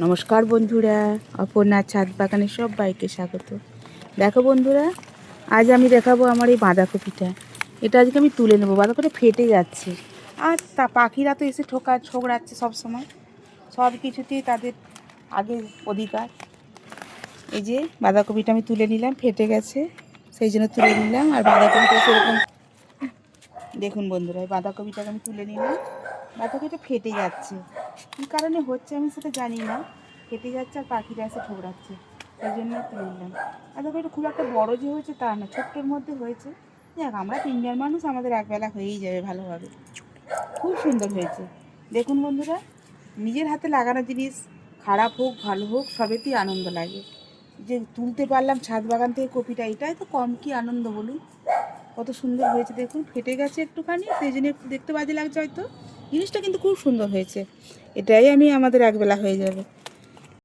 নমস্কার বন্ধুরা, অপর্ণার ছাদ বাগানে সবাইকে স্বাগত। দেখো বন্ধুরা, আজ আমি দেখাবো আমার এই বাঁধাকপিটা। এটা আজকে আমি তুলে নেবো। বাঁধাকপিটা ফেটে যাচ্ছে, আর তা পাখিরা তো এসে ঠোকরাচ্ছে সবসময়, সব কিছুতেই তাদের আগে অধিকার। এই যে বাঁধাকপিটা আমি তুলে নিলাম, ফেটে গেছে সেই জন্য তুলে নিলাম। আর বাঁধাকপিটা সেরকম দেখুন বন্ধুরা, এই বাঁধাকপিটাকে আমি তুলে নিলাম। বাঁধাকপিটা ফেটে যাচ্ছে, কী কারণে হচ্ছে আমি সেটা জানি না, ফেটে যাচ্ছে আর পাখিরা এসে ঠোকরাচ্ছে, সেই জন্য তুলে নিলাম। বাঁধাকপিটা খুব একটা বড়ো যে হয়েছে তা না, ছোট্টোর মধ্যে হয়েছে। দেখ, আমরা তিনজন মানুষ, আমাদের একবেলা হয়েই যাবে ভালোভাবে। খুব সুন্দর হয়েছে দেখুন বন্ধুরা। নিজের হাতে লাগানো জিনিস খারাপ হোক ভালো হোক সবেতেই আনন্দ লাগে। যে তুলতে পারলাম ছাদ বাগান থেকে কপিটা, এটাই তো কম কি আনন্দ বলুন। কত সুন্দর হয়েছে দেখুন, ফেটে গেছে একটুখানি, সেই জন্য একটু দেখতে বাজে লাগছে হয়তো, জিনিসটা কিন্তু খুব সুন্দর হয়েছে। এটাই আমাদের একবেলা হয়ে যাবে।